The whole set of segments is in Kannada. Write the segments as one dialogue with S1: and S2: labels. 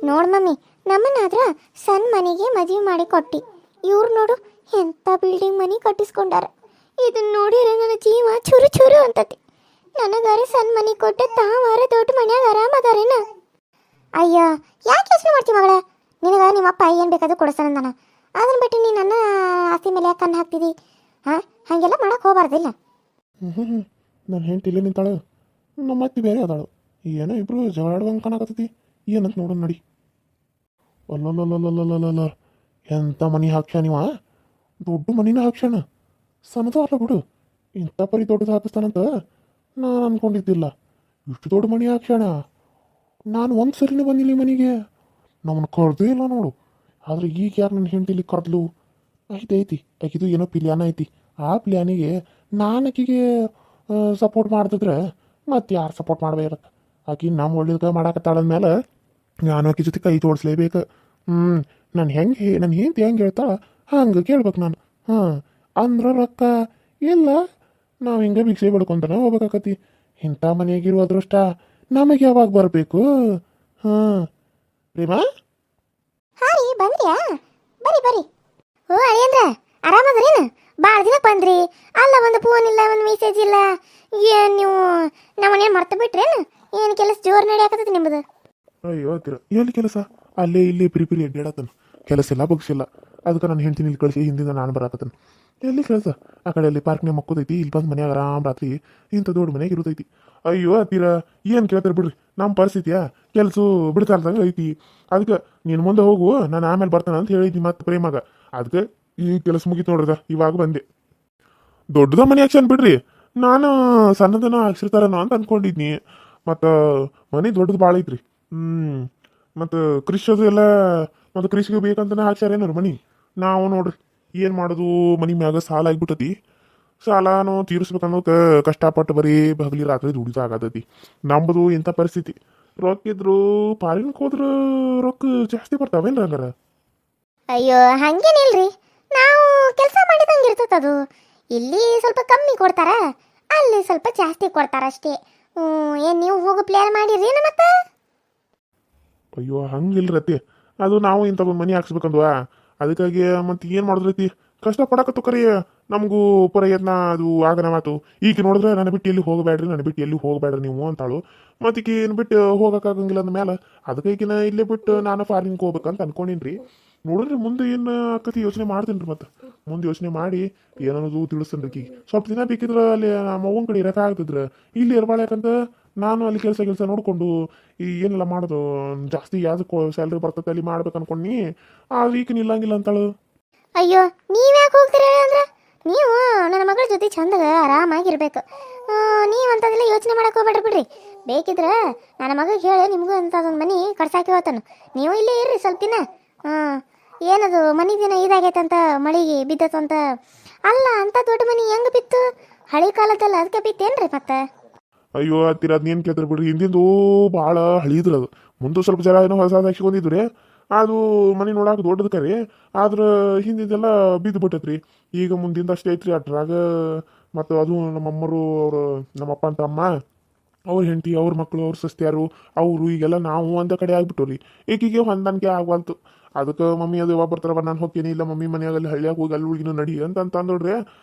S1: ನೋಡ್ ಮಮ್ಮಿ, ನಮ್ಮನ್ನಾದ್ರ ಸಣ್ಣ ಮನೆಗೆ ಮದುವೆ ಮಾಡಿ ಕೊಟ್ಟಿ. ಇವ್ರು ನೋಡು ಎಂಥ ಬಿಲ್ಡಿಂಗ್ ಮನೆ ಕಟ್ಟಿಸ್ಕೊಂಡಾರ. ಇದನ್ನ ನೋಡಿದ್ರೆ ನನ್ನ ಜೀವ ಚುರು ಚುರು ಅಂತತಿ. ನನಗಾರ ಸಣ್ಣ ಮನೆ ಕೊಟ್ಟು ತಾವಾರ ದೊಡ್ಡ ಮನ್ಯಾಗ ಆರಾಮದಾರೇನ? ಅಯ್ಯ, ಯಾಕೆ ಯೋಚನೆ ಮಾಡ್ತೀವಿ ಮಗಳ? ನಿನಗ ನಿಮ್ಮಪ್ಪ ಏನು ಬೇಕಾದ್ರೂ ಕೊಡಿಸ್ತಾನಂದಾನ. ಅದನ್ನ ಬಿಟ್ಟು ನೀ ನನ್ನ ಆಸ್ತಿ ಮೇಲೆ ಯಾಕೆ ಕಣ್ಣು ಹಾಕ್ತಿದಿ? ಹಾಗೆಲ್ಲ ಮಾಡಕ್ಕೆ ಹೋಗ್ಬಾರ್ದಿಲ್ಲ.
S2: ನನ್ನ ಹೆಂಡತಿ ಇಲ್ಲೇ ನಿಂತಾಳು, ನಮ್ಮ ಅತ್ತಿ ಬೇರೆ ಅದಾಳು. ಏನೋ ಇಬ್ರು ಜಗಳಾಡುವಂಗೆ ಕಾಣಕತ್ತೈತಿ. ಏನಂತ ನೋಡೋಣ ನಡಿ. ಅಲ್ಲಲ್ಲಲ್ಲಲ್ಲಲ್ಲಲ್ಲ, ಎಂಥ ಮನೆ ಹಾಕ್ಸ್ಯ ನೀವ? ದೊಡ್ಡ ಮನಿನ ಹಾಕ್ಸ್ಯಾನ. ಸಣ್ಣದು ಅಲ್ಲ ಬಿಡು, ಇಂಥ ಪರಿ ದೊಡ್ಡದು ಹಾಕಿಸ್ತಾನಂತ ನಾನು ಅಂದ್ಕೊಂಡಿದ್ದಿಲ್ಲ. ಇಷ್ಟು ದೊಡ್ಡ ಮನೆ ಹಾಕ್ಸ್ಯಾನ. ನಾನು ಒಂದು ಸರಿನೂ ಬಂದಿಲ್ಲ ಈ ಮನೆಗೆ, ನಮ್ಮನ್ನು ಕರೆದೇ ಇಲ್ಲ ನೋಡು. ಆದರೆ ಈಗ ಯಾರು ನನ್ನ ಹೆಂಡತಿಲಿ ಕರೆದ್ಲು? ಐತಿ ಆಕಿದು ಏನೋ ಪ್ಲ್ಯಾನ್ ಐತಿ. ಆ ಪ್ಲ್ಯಾನಿಗೆ ನಾನು ಆಕಿಗೆ ಸಪೋರ್ಟ್ ಮಾಡ್ತಿದ್ರೆ ಮತ್ತೆ ಯಾರು ಸಪೋರ್ಟ್ ಮಾಡಬೇಕಿರತ್ತೆ? ಆಕಿ ನಮ್ಮ ಒಳ್ಳೇದಕ್ಕೆ ಮಾಡಾಕತ್ತಾಳಂದ್ಮೇಲೆ ನಾನು ಆಕಿ ಜೊತೆ ಕೈ ತೋರಿಸ್ಲೇಬೇಕು. ನಾನು ಹೆಂಡತಿ ಹೆಂಗೆ ಹೇಳ್ತಾಳ ಹಂಗೆ ಕೇಳ್ಬೇಕು ನಾನು. ಅಂದ್ರೆ ರೊಕ್ಕ ಇಲ್ಲ, ನಾವು ಹಿಂಗೆ ಭಿಕ್ಷೆ ಬಡ್ಕೊಂತಾನೆ ಹೋಗ್ಬೇಕಾಕತಿ. ಇಂಥ ಮನೆಯಾಗಿರೋ ಅದೃಷ್ಟ ನಮಗೆ ಯಾವಾಗ ಬರಬೇಕು? ಪ್ರೇಮ,
S1: ಹಾಂ ರೀ, ಬಂದ್ರ್ಯಾ? ಬರ್ರಿ. ಓ ಅಯ್ಯಂದ್ರ, ಆರಾಮದ್ರೇನು? ಭಾಳ ದಿನಕ್ಕೆ ಬಂದ್ರಿ. ಅಲ್ಲ, ಒಂದು ಫೋನ್ ಇಲ್ಲ, ಒಂದು ಮೆಸೇಜ್ ಇಲ್ಲ. ಏನು ನೀವು ನಮ್ಮನೇನು ಮರ್ತು ಬಿಟ್ರೇನು? ಏನು ಕೆಲಸ ಜೋರು ನಡೆಯಾಕತ್ತೈತಿ ನಿಮ್ಮದು?
S2: ಅಯ್ಯೋ ಹತ್ತಿರ ಎಲ್ಲಿ ಕೆಲಸ? ಅಲ್ಲೇ ಇಲ್ಲಿ ಪಿರಿ ಅಡ್ಡಾಡತನ. ಕೆಲಸ ಇಲ್ಲ ಬಗ್ಸಿಲ್ಲ. ಅದಕ್ಕೆ ನಾನು ಹೆಂಡ್ತೀನಿ ಇಲ್ಲಿ ಕಳಿಸಿ ಹಿಂದಿಂದ ನಾನು ಬರಾಕತ್ತನ. ಎಲ್ಲಿ ಕೆಲಸ? ಆ ಕಡೆ ಅಲ್ಲಿ ಪಾರ್ಕ್ನಾಗ ಮಕ್ಕೋದೈತಿ, ಇಲ್ಲಿ ಬಂದು ಮನ್ಯಾಗ ಆರಾಮ್ ರಾತ್ರಿ ಇಂಥ ದೊಡ್ಡ ಮನೆಯಾಗ ಇರುತ್ತೈತಿ. ಅಯ್ಯೋ ಹತ್ತಿರ ಏನು ಕೇಳ್ತಾರೆ ಬಿಡ್ರಿ. ನಮ್ಮ ಪರಿಸ್ಥಿತಿಯ ಕೆಲಸ ಬಿಡ್ತಾರ್ದಂಗೆ ಐತಿ. ಅದಕ್ಕೆ ನೀನು ಮುಂದೆ ಹೋಗು, ನಾನು ಆಮೇಲೆ ಬರ್ತಾನೆ ಅಂತ ಹೇಳಿದ್ನಿ ಮತ್ತೆ ಪ್ರೇಮಾಗ. ಅದಕ್ಕೆ ಈ ಕೆಲಸ ಮುಗೀತು ನೋಡ್ರದ, ಇವಾಗ ಬಂದೆ. ದೊಡ್ಡದ ಮನೆ ಹಾಕ್ಸನ್ ಬಿಡ್ರಿ, ನಾನು ಸಣ್ಣದನ ಹಾಕ್ಸಿರ್ತಾರನೋ ಅಂತ ಅಂದ್ಕೊಂಡಿದ್ನಿ. ಮತ್ತು ಮನೆ ದೊಡ್ಡದು ಭಾಳ ಐತ್ರಿ. ಮತ್ತು ಕೃಷಿದು ಎಲ್ಲ, ಮತ್ತು ಕೃಷಿಗೆ ಬೇಕಂತನೇ ಹಾಕ್ಸ್ಯಾರೇನವ್ರು ಮನೆ. ನಾವು ನೋಡ್ರಿ ಏನು ಮಾಡೋದು, ಮನೆ ಮ್ಯಾಗ ಸಾಲ ಆಗಿಬಿಟ್ಟತಿ. ಸಾಲನೂ ತೀರಿಸ್ಬೇಕನ್ನೋಕೆ ಕಷ್ಟಪಟ್ಟು ಬರೀ ಹಗಲಿ ರಾತ್ರಿ ದುಡಿದು ಆಗತೈತಿ. ನಂಬುದು ಇಂಥ ಪರಿಸ್ಥಿತಿ. ರೊಕ್ಕ ಇದ್ರು ಪಾರಿನಕ್ಕೆ ಹೋದ್ರೆ ರೊಕ್ಕ ಜಾಸ್ತಿ ಬರ್ತಾವೇನು ಹಂಗಾರ?
S1: ಅಯ್ಯೋ, ಹಂಗೇನಿಲ್ರಿ. ನಾವು ಕೆಲಸ ಮಾಡಿದಂಗೆ ಇರ್ತದದು. ಇಲ್ಲಿ ಸ್ವಲ್ಪ ಕಮ್ಮಿ ಕೊಡ್ತಾರ, ಅಲ್ಲಿ ಸ್ವಲ್ಪ ಜಾಸ್ತಿ ಕೊಡ್ತಾರ ಅಷ್ಟೇ. ಏನು ನೀವು ಹೋಗೋ ಪ್ಲ್ಯಾನ್ ಮಾಡಿರಿ ಮತ್ತೆ?
S2: ಅಯ್ಯೋ ಹಂಗಿಲ್ರತಿ, ಅದು ನಾವು ಇಂಥ ಒಂದು ಮನೆ ಹಾಕ್ಸ್ಬೇಕಂದ್ವಾ. ಅದಕ್ಕಾಗಿ ಮತ್ತೆ ಏನು ಮಾಡಿದ್ರೈತಿ, ಕಷ್ಟಪಡಕತ್ತು ಕರಿ. ನಮಗೂ ಪ್ರಯತ್ನ ಅದು ಆಗನ ಮಾತು. ಈಗ ನೋಡಿದ್ರೆ ನನ್ನ ಬಿಟ್ಟು ಎಲ್ಲಿ ಹೋಗಬೇಡ್ರಿ ನೀವು ಅಂತಾಳು. ಮತ್ತೆ ಈಗ ಏನು ಬಿಟ್ಟು ಹೋಗೋಕ್ಕಾಗಂಗಿಲ್ಲ ಅಂದಮೇಲೆ ಅದಕ್ಕೆ ಈಗಿನ ಇಲ್ಲೇ ಬಿಟ್ಟು ನಾನು ಫಾರಿನ್ಗೆ ಹೋಗ್ಬೇಕಂತ ಅನ್ಕೊಂಡಿನ್ರಿ. ನೋಡಿದ್ರೆ ಮುಂದೆ ಏನು ಆಕತಿ ಯೋಚನೆ ಮಾಡ್ತೀನಿ ರೀ. ಮತ್ತೆ ಮುಂದೆ ಯೋಚನೆ ಮಾಡಿ ಏನನ್ನೋದು ತಿಳಿಸ್ತೇನೆ ರೀ. ಸ್ವಲ್ಪ ದಿನ ಬೇಕಿದ್ರೆ ಅಲ್ಲಿ ನಮ್ಮ ಅವ್ವನ ಕಡೆ ಇರಕ್ಕೆ ಆಗ್ತಿದ್ರೆ ಇಲ್ಲಿ ಇರಬಾಳ್ಯಾಕಂತ ನಾನು ಅಲ್ಲಿ ಕೆಲಸ ನೋಡಿಕೊಂಡು ಈ ಏನೆಲ್ಲ ಮಾಡೋದು ಜಾಸ್ತಿ ಯಾವ್ದು ಸ್ಯಾಲ್ರಿ ಬರ್ತದೆ ಅಲ್ಲಿ ಮಾಡ್ಬೇಕು ಅನ್ಕೊಂಡು. ಆದ್ರೆ ಈಗ ನಿಲ್ಲಂಗಿಲ್ಲ ಅಂತಾಳು.
S1: ಅಯ್ಯೋ, ನೀವು ಯಾಕೆ ಹೋಗ್ತೀರಿ ಅಂದ್ರೆ? ನೀವು ನನ್ನ ಮಗಳ ಜೊತೆ ಚಂದಾಗ ಆರಾಮಾಗಿರ್ಬೇಕು. ನೀವಂಥದ್ದೆಲ್ಲ ಯೋಚನೆ ಮಾಡಕ್ಕೆ ಹೋಗ್ಬೇಡ್ರಿ ಬಿಡ್ರಿ. ಬೇಕಿದ್ರೆ ನನ್ನ ಮಗಳಿಗೆ ಹೇಳಿ ನಿಮಗೂ ಅಂಥದ್ದೊಂದು ಮನೆ ಕಟ್ಸಾಕಿ ಹೋತಾನು. ನೀವು ಇಲ್ಲೇ ಇರ್ರಿ ಸ್ವಲ್ಪ ದಿನ. ಏನದು ಮನೆ ದಿನ ಇದಾಗೈತಂತ ಮಳೆಗೆ ಬಿದ್ದತ್ತಂತ. ಅಲ್ಲ, ಅಂಥ ದೊಡ್ಡ ಮನೆ ಹೆಂಗೆ ಬಿತ್ತು? ಹಳೆ ಕಾಲದಲ್ಲ, ಅದಕ್ಕೆ ಬಿತ್ತೇನ್ರಿ ಮತ್ತೆ?
S2: ಅಯ್ಯೋ ಹತ್ತಿರ ಅದನ್ನೇನು ಕೇಳ್ತಾರೆ ಬಿಡ್ರಿ. ಹಿಂದಿಂದು ಭಾಳ ಹಳಿದ್ರು ಅದು. ಮುಂದೆ ಸ್ವಲ್ಪ ಜನ ಏನೋ ಹೊಸ ಹಾಕಿಕೊಂಡಿದ್ರು. ಅದು ಮನೆ ನೋಡಕ್ಕೆ ದೊಡ್ಡದು ಕರಿ, ಆದ್ರೆ ಹಿಂದಿಂದೆಲ್ಲ ಬಿದ್ದು ಬಿಟ್ಟೈತ್ರಿ. ಈಗ ಮುಂದಿಂದ ಅಷ್ಟೇ ಐತ್ರಿ. ಅಟ್ರಾಗ ಮತ್ತು ಅದು ನಮ್ಮಮ್ಮರು, ಅವರು ನಮ್ಮಪ್ಪ ಅಂತ ಅಮ್ಮ, ಅವ್ರ ಹೆಂಡತಿ, ಅವ್ರ ಮಕ್ಕಳು, ಅವ್ರ ಸಸ್ತ್ಯಾರು, ಅವರು ಈಗೆಲ್ಲ ನಾವು ಒಂದ ಕಡೆ ಆಗ್ಬಿಟ್ಟು ರೀ. ಈಗೀಗೆ ಹೊಂದಾಣಿಕೆ ಆಗವಲ್ತು. ಅದಕ್ಕೆ ಮಮ್ಮಿ ಅದು ಯಾವಾಗ ಬರ್ತಾರವ, ನಾನು ಹೋಗ್ತೀನಿ, ಇಲ್ಲ ಮಮ್ಮಿ ಮನೆಯಾಗಲ್ಲಿ ಹಳ್ಳಿಯಾಗ ಹೋಗಿ ಅಲ್ಲಿ ಹುಡುಗಿನ ನಡಿ ಅಂತ ಅಂದೋಡ್ರಿ.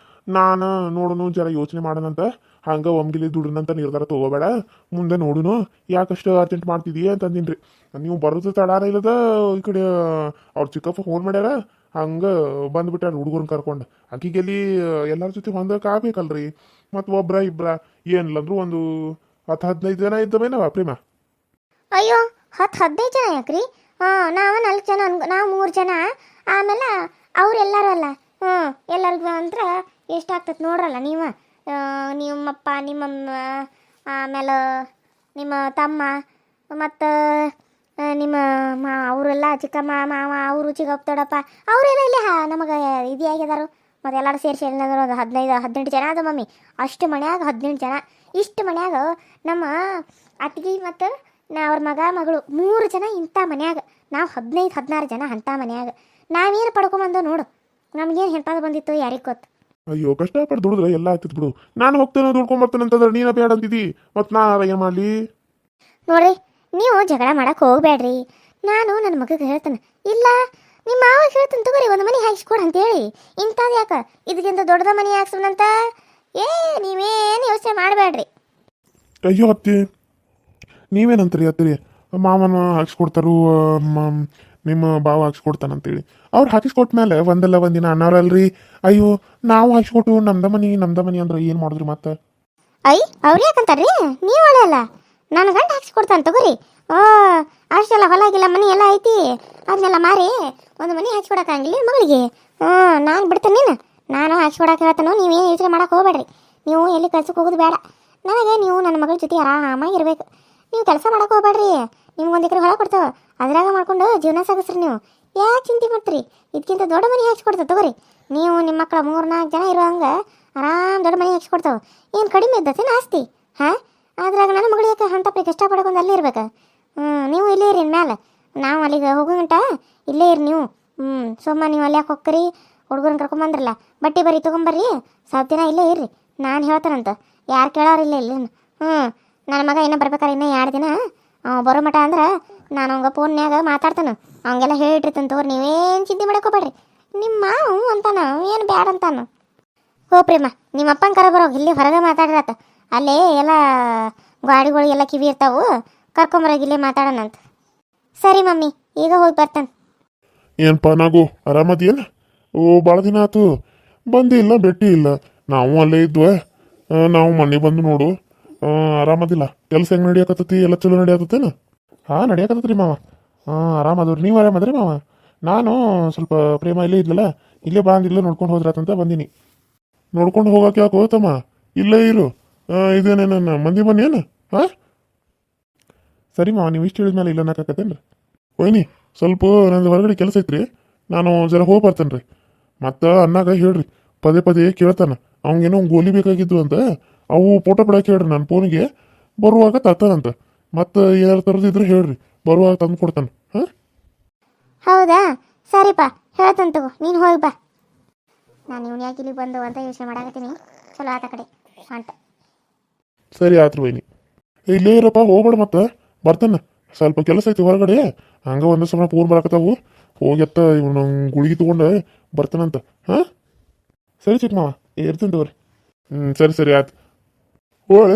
S2: ನಾನು ನೋಡೋನು ಜರ ಯೋಚನೆ ಮಾಡೋಣಂತ, ಹಂಗೆ ಒಮ್ಗಿಲಿ ದುಡ್ಡನಂತ ನಿರ್ಧಾರ ತಗೋಬೇಡ, ಮುಂದೆ ನೋಡುನು, ಯಾಕಷ್ಟು ಅರ್ಜೆಂಟ್ ಮಾಡ್ತಿದೀಯ ಅಂತ ಅಂದಿನ್ರಿ. ನೀವು ಬರೋದು ತಡಾರ ಇಲ್ಲದ ಈ ಕಡೆ ಅವ್ರ ಚಿಕ್ಕಪ್ಪ ಫೋನ್ ಮಾಡ್ಯಾರ, ಹಂಗೆ ಬಂದ್ಬಿಟ್ಟಾರ ಹುಡುಗರನ್ನ ಕರ್ಕೊಂಡು. ಆಕಿಗೆಲ್ಲಿ ಎಲ್ಲರ ಜೊತೆ ಹೊಂದಕ್ಕೆ ಆಗ್ಬೇಕಲ್ರಿ. ಮತ್ತು ಒಬ್ರ ಇಬ್ರ ಏನಿಲ್ಲಂದ್ರೂ ಒಂದು 10-15 ಜನ ಇದ್ದವೇನವ ಪ್ರೇಮ?
S1: ಅಯ್ಯೋ, 10-15 ಜನ ಯಾಕ್ರಿ? ನಾವು 4 ಜನ, ನಾವು 3 ಜನ, ಆಮೇಲೆ ಅವರೆಲ್ಲರೂ ಅಲ್ಲ. ಎಲ್ಲರಿಗೂ ಅಂದ್ರೆ ಎಷ್ಟಾಗ್ತದೆ ನೋಡ್ರಲ್ಲ ನೀವು. ನಿಮ್ಮಪ್ಪ, ನಿಮ್ಮಮ್ಮ, ಆಮೇಲೆ ನಿಮ್ಮ ತಮ್ಮ, ಮತ್ತು ನಿಮ್ಮ ಅವರೆಲ್ಲ ಚಿಕ್ಕಮ್ಮ, ಮಾವ, ಅವರು ಚಿಕ್ಕಪ್ಪ, ದೊಡ್ಡಪ್ಪ, ಅವರೆಲ್ಲ ಇಲ್ಲಿ ನಮಗೆ ಇದು ಆಗಿದಾರು. ಮತ್ತು ಎಲ್ಲರೂ ಸೇರಿಸಿ ಎಲ್ಲಾದ್ರು ಒಂದು 15-18 ಜನ ಅದು ಮಮ್ಮಿ. ಅಷ್ಟು ಮನ್ಯಾಗ 18 ಜನ. ಇಷ್ಟು ಮನ್ಯಾಗ ನಮ್ಮ ಅತ್ತಿಗೆ ಮತ್ತು ಅವ್ರ ಮಗಳು 3 ಜನ ಇಂಥ ಮನ್ಯಾಗ. ನಾವು 15-16 ಜನ ಅಂಥ ಮನ್ಯಾಗ. ನಾವೇನು ಪಡ್ಕೊಂಬಂದು ನೋಡು, ನಮಗೇನು ಹೆಂಟಾದ ಬಂದಿತ್ತು ಯಾರಿಗೆ ಗೊತ್ತು.
S2: ಅಯ್ಯೋ, ಕಷ್ಟಪಟ್ಟು ದುಡಿದ್ರೆ ಎಲ್ಲ ಆಗ್ತಿತ್ತು ಬಿಡು. ನಾನು ಹೋಗ್ತೇನೆ ದುಡ್ಕೊಂಬರ್ತೇನೆ ಅಂತಂದ್ರೆ ನೀನ ಬೇಡ ಅಂತಿದ್ದಿ, ಮತ್ತು ನಾನು ಏನು ಮಾಡಲಿ?
S1: ನೋಡ್ರಿ, ನೀವು ಜಗಳ ಮಾಡಕ್ಕೆ ಹೋಗಬೇಡ್ರಿ. ನಾನು ನನ್ನ ಮಗಗೆ ಹೇಳ್ತೇನೆ ಇಲ್ಲ ನಿಮ್ಮ ಮಾವ ಹೇಳ್ತೀನಿ ತಗೋರಿ ಒಂದು ಮನೆ ಹಾಕಿಸ್ಕೊಡು ಅಂತೇಳಿ ಇಂಥದ್ದು ಯಾಕೆ ಇದಕ್ಕಿಂತ ದೊಡ್ಡದ ಮನೆ ಹಾಕ್ಸೋಣಂತ ಏ ನೀವೇನು ಯೋಚನೆ ಮಾಡಬೇಡ್ರಿ.
S2: ಅಯ್ಯೋ ಅತ್ತಿ ನೀವೇನಂತೀರಿ ಅತ್ತಿರಿ ಮಾವನ ಹಾಕ್ಸ್ಕೊಡ್ತಾರು ನಿಮ್ಮ ಭಾವ ಹಾಕ್ಸ್ಕೊಡ್ತಾನಂತೇಳಿ ಅವ್ರು ಹಾಕಿಸ್ಕೊಟ್ಮೇಲೆ ಒಂದಲ್ಲ ಒಂದಿನ ಅನ್ನೋರಲ್ರಿ ಅಯ್ಯೋ ನಾವು ಹಾಕ್ಸ್ಕೊಟ್ಟು ನಮ್ದ ಮನಿ ಅಂದ್ರೆ ಏನು ಮಾಡಿದ್ರಿ ಮತ್ತೆ?
S1: ಐ ಅವ್ರು ಯಾಕಂತಾರ್ರಿ ನೀವು ಒಳ್ಳೆ ಅಲ್ಲ ನನ್ನ ಗಂಡ ಹಾಕ್ಸ್ಕೊಡ್ತಾನೆ ತಗೋರಿ. ಓ ಅಷ್ಟೆಲ್ಲ ಹೊಲಾಗಿಲ್ಲ ಮನೆ ಎಲ್ಲ ಐತಿ ಅದನ್ನೆಲ್ಲ ಮಾರಿ ಒಂದು ಮನೆ ಹಾಕ್ಸ್ಕೊಡಕ್ಕಾಗಿಲ್ಲ ಮಗಳಿಗೆ. ನಾನು ಬಿಡ್ತೇನೆ ನಾನು ಹಾಕ್ಸ್ಕೊಡಕ್ಕೆ ಹೇಳ್ತಾನೋ ನೀವೇನು ಯೋಚನೆ ಮಾಡಕ್ಕೆ ಹೋಗ್ಬೇಡ್ರಿ. ನೀವು ಎಲ್ಲಿ ಕೆಲ್ಸಕ್ಕೆ ಹೋಗೋದು ಬೇಡ. ನನಗೆ ನೀವು ನನ್ನ ಮಗಳ ಜೊತೆ ಆರಾಮಾಗಿ ಇರಬೇಕು. ನೀವು ಕೆಲಸ ಮಾಡಕ್ಕೆ ಹೋಗ್ಬೇಡ್ರಿ. ನಿಮ್ಗೊಂದು ಎಕರೆ ಹೊಲ ಕೊಡ್ತೇವೆ ಅದ್ರಾಗ ಮಾಡ್ಕೊಂಡು ಜೀವನ ಸಾಗಿಸ್ರಿ. ನೀವು ಯಾಕೆ ಚಿಂತೆ ಮಾಡ್ತೀರಿ? ಇದಕ್ಕಿಂತ ದೊಡ್ಡ ಮನೆ ಹಾಕ್ಸ್ಕೊಡ್ತೇವೆ ತಗೋರಿ. ನೀವು ನಿಮ್ಮ ಮಕ್ಕಳ 3-4 ಜನ ಇರೋ ಹಂಗೆ ಆರಾಮ್ ದೊಡ್ಡ ಮನೆ ಹಾಕ್ಸ್ಕೊಡ್ತಾವೆ. ಏನು ಕಡಿಮೆ ಇದ್ದತೇನು ಆಸ್ತಿ? ಹಾಂ ಅದ್ರಾಗ ನನ್ನ ಮಗಳಿಗೆ ಅಂಥಪ್ಪ ಕಷ್ಟಪಡ್ಕೊಂಡು ಅಲ್ಲೇ ಇರ್ಬೇಕು. ನೀವು ಇಲ್ಲೇ ಇರಿ ಮ್ಯಾಲೆ ನಾವು ಅಲ್ಲಿಗೆ ಹೋಗೋ ಗಂಟ ಇಲ್ಲೇ ಇರಿ ನೀವು. ಸೋಮ ನೀವು ಅಲ್ಲಿ ಯಾಕೆ ಹೋಗ್ಕರಿ ಹುಡುಗರನ್ನ ಕರ್ಕೊಂಬಂದ್ರಲ್ಲ ಬಟ್ಟೆ ಬರಿ ತೊಗೊಂಬರ್ರಿ ಸ್ವಲ್ಪ ದಿನ ಇಲ್ಲೇ ಇರ್ರಿ. ನಾನು ಹೇಳ್ತಾನಂತ ಯಾರು ಕೇಳೋರಿಲ್ಲ ಇಲ್ಲಿ. ನನ್ನ ಮಗ ಇನ್ನೂ ಬರ್ಬೇಕಾರೆ ಇನ್ನೂ 2 ದಿನ ಬರೋ ಮಟ ಅಂದ್ರೆ ನಾನು ಅವಂಗೆ ಫೋನ್ಯಾಗ ಮಾತಾಡ್ತಾನೆ ಅವಂಗೆಲ್ಲ ಹೇಳಿಟ್ಟಿರ್ತಾನೆ ತಗೋರಿ. ನೀವೇನು ಚಿಂತೆ ಮಾಡ್ಕೋಬೇಡ್ರಿ. ನಿಮ್ಮ ಮಾವು ಅಂತಾನ ಏನು ಬ್ಯಾಡ ಅಂತಾನು. ಹೋ ಪ್ರೇಮ ನಿಮ್ಮ ಅಪ್ಪನ ಕರ ಬರೋ ಇಲ್ಲಿ ಹೊರಗೆ ಮಾತಾಡ್ರತ್ತ ಅಲ್ಲೇ ಎಲ್ಲ ಗಾಡಿಗಳು ಎಲ್ಲ ಕಿವಿ ಇರ್ತಾವು ಕರ್ಕೊಂಬರೋಗಿ ಇಲ್ಲೇ ಮಾತಾಡೋಣಂತ. ಸರಿ ಮಮ್ಮಿ ಈಗ ಹೋಗಿ ಬರ್ತಾನೆ.
S2: ಏನಪ್ಪ ನಾಗು ಆರಾಮದೇನ? ಓ ಭಾಳ ದಿನ ಆತು ಬಂದೇ ಇಲ್ಲ ಭೇಟಿ ಇಲ್ಲ. ನಾವು ಅಲ್ಲೇ ಇದ್ವ ನಾವು ಮನೆ ಬಂದು ನೋಡು ಆರಾಮದಿಲ್ಲ. ಕೆಲಸ ಹೆಂಗೆ ನಡಿಯಕತ್ತತಿ? ಎಲ್ಲ ಚಲೋ ನಡಿಯಕತ್ತೇನ? ಹಾಂ ನಡಿಯಕತ್ತತ್ರಿ ಮಾವ. ಆರಾಮದವ್ರಿ. ನೀವು ಆರಾಮದ್ರಿ ಮಾವ? ನಾನು ಸ್ವಲ್ಪ ಪ್ರೇಮ ಇಲ್ಲೇ ಇದ್ಲಲ್ಲ ಇಲ್ಲೇ ಬಂದಿಲ್ಲ ನೋಡ್ಕೊಂಡು ಹೋದ್ರಾತಂತ ಬಂದೀನಿ. ನೋಡ್ಕೊಂಡು ಹೋಗಕ್ಕೆ ಯಾಕೆ ಹೋತಮ್ಮ? ಇಲ್ಲೇ ಇರು. ಇದೇನೇ ನನ್ನ ಮಂದಿ ಮನೆ ಏನು? ಹಾಂ ಸರಿ ಮಾವ ನೀವು ಇಷ್ಟು ಹೇಳಿದ್ಮೇಲೆ ಇಲ್ಲ ನಾಕತ್ತೇನ್ರಿ? ಒಯ್ನಿ ಸ್ವಲ್ಪ ನಂದು ಹೊರಗಡೆ ಕೆಲಸ ಐತ್ರಿ ನಾನು ಜರ ಹೋಗಿ ಬರ್ತೇನೆ ರೀ. ಮತ್ತು ಅನ್ನಾಗ ಹೇಳ್ರಿ ಪದೇ ಪದೇ ಕೇಳ್ತಾನೆ ಅವಂಗೇನೋ ಗೋಲಿ ಬೇಕಾಗಿದ್ದು ಅಂತ ಅವು ಫೋಟೋ ಬಿಡಕ್ಕೆ ಹೇಳ್ರಿ ನನ್ನ ಫೋನಿಗೆ ಬರುವಾಗ ತರ್ತಾನಂತ. ಮತ್ತು ಏನಾರು ತರದಿದ್ರೆ ಹೇಳ್ರಿ ಬರುವಾಗ ತಂದು ಕೊಡ್ತಾನೆ. ಹಾಂ
S1: ಹೌದಾ ಸರಿಪ್ಪ ಹೇಳ್ತಾನೆ ತಗೋ ನೀನು ಹೋಗಿ ಬಾ. ನಾನು ಇವ್ನು ಯಾಕೆ ಇಲ್ಲಿ ಬಂದು ಅಂತ ಯೋಚನೆ ಮಾಡಾಕತ್ತೀನಿ. ಚಲೋ ಆತ ಕಡೆ ಅಂಟ.
S2: ಸರಿ ಆತ್ರಿ ವೈನಿ ಇಲ್ಲೇ ಇರಪ್ಪ ಹೋಗ್ಬೇಡ ಮತ್ತೆ ಬರ್ತಾನೆ. ಸ್ವಲ್ಪ ಕೆಲಸ ಐತಿ ಹೊರಗಡೆ ಹಂಗೆ ಒಂದೇ ಸಮಯ ಫೋನ್ ಬರಾಕತ್ತಾವು ಹೋಗ್ಯತ್ತ ಇವನು ಗುಳಿಗೆ ತೊಗೊಂಡು ಬರ್ತಾನಂತ. ಹಾಂ ಸರಿ ಚಿಕ್ಕ ಮಾವ ಇರ್ತೀನಿ ತಗೋರಿ. ಸರಿ ಸರಿ ಆಯ್ತು.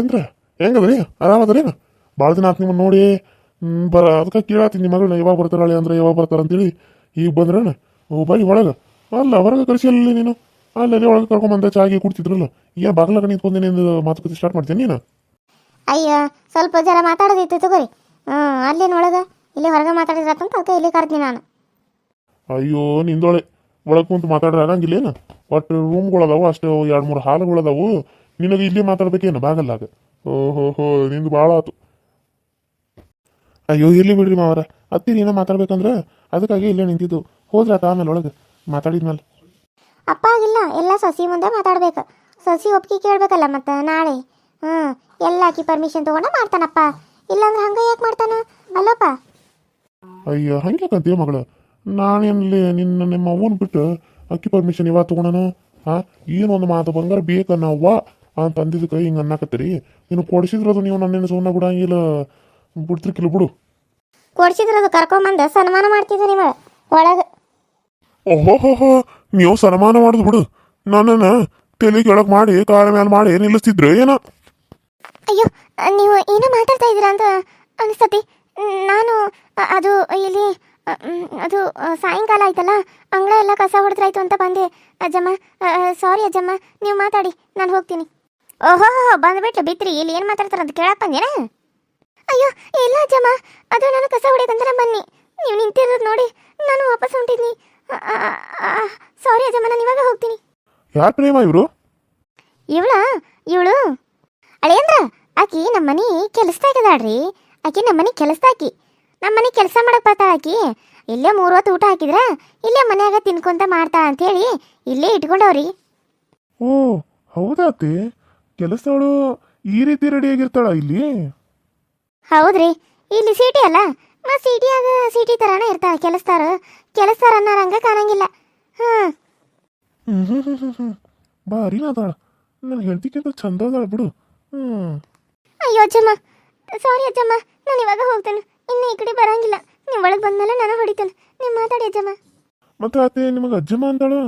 S2: ಏನ್ರ ಹೆಂಗದ್ರಿ ಆರಾಮದ್ರೇನು? ಭಾಳ ದಿನ ಆತು ನಿಮ್ಮನ್ನು ನೋಡಿ ಅದಕ್ಕೆ ಕೇಳತ್ತೀನಿ ನಿಮ್ಮ ಮಗಳನ್ನ ಯಾವಾಗ ಬರ್ತಾರಳೆ ಅಂದ್ರೆ ಯಾವಾಗ ಬರ್ತಾರ ಅಂತೇಳಿ. ಈಗ ಬಂದ್ರಣ ಓ ಬಾಯಿ ಒಳಗೆ ಅಲ್ಲ ಹೊರಗೆ ಕಳಿಸಿ ಅಲ್ಲಿ ನೀನು ಅಲ್ಲೇ ಒಳಗೆ ಕರ್ಕೊಂಬಂದ ಚಾಗಿ ಕುಡ್ತಿದ್ರಲ್ಲ ಏನು ಬಾಗ್ಲಾಗ ನಿಂತ್ಕೊಂಡು ನೀನು ಮಾತುಕತೆ ಸ್ಟಾರ್ಟ್ ಮಾಡ್ತೀನಿ ನೀನು?
S1: ಅಯ್ಯೋ ಸ್ವಲ್ಪ ಜರ ಮಾತಾಡೋದಿತ್ತು ತಗೋರಿ. ಅಲ್ಲೇನೊಳಗೆ ಇಲ್ಲಿ ಹೊರಗೆ ಮಾತಾಡಿದ್ರಂತ ಅದಕ್ಕೆ ಇಲ್ಲಿ ಕರೆದ್ನಿ ನಾನು.
S2: ಅಯ್ಯೋ ನಿಂದೊಳೆ ಒಳಗೆ ಕುಂತು ಮಾತಾಡ್ರೆ ಆಗಂಗಿಲ್ಲೇನು? ಒಟ್ಟು ರೂಮ್ಗಳದಾವು ಅಷ್ಟು 2-3 ಹಾಲುಗಳದಾವು ನಿನಗೆ ಇಲ್ಲಿ ಮಾತಾಡ್ಬೇಕೇನು ಬಾಗಲ್ಲಾಗ? ಓಹೋ ನಿಂದು ಭಾಳ ಆತು. ಅಯ್ಯೋ ಇರ್ಲಿ ಬಿಡ್ರಿ ಮಾವರ ಅತ್ತೀರಿ ಏನೋ ಮಾತಾಡ್ಬೇಕಂದ್ರೆ ಅದಕ್ಕಾಗಿ ಇಲ್ಲೇ ನಿಂತಿದ್ದು ಹೋದ್ರಾತ ಆಮೇಲೆ ಒಳಗೆ ಮಾತಾಡಿದ್ಮೇಲೆ.
S1: ಅಪ್ಪ ಆಗಿಲ್ಲ ಎಲ್ಲ ಸೊಸಿ ಮುಂದೆ ಮಾತಾಡ್ಬೇಕು. ಸೊಸಿ ಒಪ್ಪಿಗೆ ಕೇಳಬೇಕಲ್ಲ ಮತ್ತು ನಾಳೆ. ಎಲ್ಲ ಆಕಿ ಪರ್ಮಿಷನ್ ತೊಗೊಂಡ ಮಾಡ್ತಾನಪ್ಪ ಇಲ್ಲಾಂದ್ರೆ ಹಂಗೆ ಯಾಕೆ ಮಾಡ್ತಾನ ಅಲ್ಲಪ್ಪ?
S2: ಅಯ್ಯ ಹಂಗ್ಯಾಕಂತೀಯ ಮಗಳು ನಾನೇನಲ್ಲಿ ನಿಮ್ಮ ಅವ್ವನ ಬಿಟ್ಟು ಅಕ್ಕಿ ಪರ್ಮಿಷನ್ ಇವಾಗ ತೊಗೊಳನು? ಹಾಂ ಏನೊಂದು ಮಾತು ಬಂಗಾರ ಬೇಕನ್ನವ್ವ ಅಂತ ಅಂದಿದ್ದಕ್ಕೆ ಹಿಂಗೆ ಅನ್ನಕತ್ತೀರಿ. ನೀನು ಕೊಡಿಸಿದ್ರದು ನೀವು ನನ್ನೇನು ಸುಮ್ಮನೆ ಬಿಡಂಗಿಲ್ಲ ಬಿಡ್ತಿರ್ಕಿಲ್ಲ ಬಿಡು.
S1: ಕೊಡ್ಸಿದ್ರದು ಕರ್ಕೊಂಬಂದು ಸನ್ಮಾನ ಮಾಡ್ತಿದ್ದೆ ನಿಮ್ಮ ಒಳಗೆ.
S2: ಓಹೋ ನೀವು ಸನ್ಮಾನ ಮಾಡೋದು ಬಿಡು. ನನ್ನನ್ನು ತಲೆ ಕೆಳಗೆ ಮಾಡಿ ಕಾಲ ಮೇಲೆ ಮಾಡಿ ನಿಲ್ಲಿಸ್ತಿದ್ರು ಏನೋ.
S1: ಅಯ್ಯೋ ನೀವು ಏನೋ ಮಾತಾಡ್ತಾ ಇದ್ದೀರಾ ಅಂತ ಅನಿಸ್ತತಿ. ನಾನು ಅದು ಇಲ್ಲಿ ಅದು ಸಾಯಂಕಾಲ ಆಯ್ತಲ್ಲ ಅಂಗಳ ಎಲ್ಲ ಕಸ ಹೊಡೆದ್ರಾಯ್ತು ಅಂತ ಬಂದೆ ಅಜ್ಜಮ್ಮ. ಸಾರಿ ಅಜ್ಜಮ್ಮ ನೀವು ಮಾತಾಡಿ ನಾನು ಹೋಗ್ತೀನಿ. ಓಹೋ ಬಂದ್ಬಿಟ್ಲು ಬಿತ್ರಿ ಇಲ್ಲಿ ಏನು ಮಾತಾಡ್ತಾರೆ ಅಂತ ಕೇಳಕ್ಕೆ ಬಂದೇನ? ಅಯ್ಯೋ ಇಲ್ಲ ಅಜ್ಜಮ್ಮ ಅದು ನಾನು ಕಸ ಹೊಡೆಯಕಂದ್ರೆ ಬನ್ನಿ ನೀವು ನಿಂತಿರೋದು ನೋಡಿ ನಾನು ವಾಪಸ್ ಹೊಂಟಿದ್ನಿ. ಸಾರಿ ಅಜ್ಜಮ್ಮ ನಾನು ಇವಾಗ ಹೋಗ್ತೀನಿ.
S2: ಯಾರು ಪ್ರೇಮ ಇವರು?
S1: ಇವಳು ಅಳಿಯಂದ್ರ ಆಕಿ ನಮ್ಮ ಮನೆ ಕೆಲಸದಾಗಿದಾಳ್ರಿ. ಆಕಿ ನಮ್ಮ ಮನೆ ಕೆಲಸದಾಕಿ ನಮ್ಮ ಮನೆ ಕೆಲಸ ಮಾಡಕ್ಕೆ ಬರ್ತಾಳ ಆಕಿ. ಇಲ್ಲೇ 3 ಹೊತ್ತು ಊಟ ಹಾಕಿದ್ರ ಇಲ್ಲೇ ಮನ್ಯಾಗ ತಿನ್ಕೊಂತ ಮಾಡ್ತಾಳ ಅಂತೇಳಿ ಇಲ್ಲೇ ಇಟ್ಕೊಂಡವ್ರಿ.
S2: ಓ ಹೌದಾತಿ ಕೆಲಸದವಳು ಈ ರೀತಿ ರೆಡಿಯಾಗಿರ್ತಾಳ ಇಲ್ಲಿ?
S1: ಹೌದ್ರಿ ಇಲ್ಲಿ ಸಿಟಿ ಅಲ್ಲ ಮತ್ತು ಸಿಟಿಯಾಗ ಸಿಟಿ ಥರನೇ ಇರ್ತಾಳೆ. ಕೆಲಸದಾರ ಅನ್ನೋರಂಗ ಕಾಣಂಗಿಲ್ಲ.
S2: ಬಾರಿ ಅದಾಳ ನನ್ನ ಹೆಂಡತಿಗಿಂತ ಚಂದ ಅದಾಳ ಬಿಡು.
S1: ಅಯ್ಯೋ ಅಜ್ಜಮ್ಮ ಸಾರಿ ಅಜ್ಜಮ್ಮ ನಾನು ಇವಾಗ ಹೋಗ್ತೇನೆ ಇನ್ನು ಈ ಕಡೆ ಬರಂಗಿಲ್ಲ. ನೀವು ಒಳಗೆ ಬಂದ್ಮೇಲೆ ನಾನು ಹೊಡಿತೇನೆ ನೀವು ಮಾತಾಡಿ ಅಜ್ಜಮ್ಮ.
S2: ಮತ್ತೆ ಅತ್ತೆ ನಿಮಗೆ ಅಜ್ಜಮ್ಮ ಅಂತಾಳು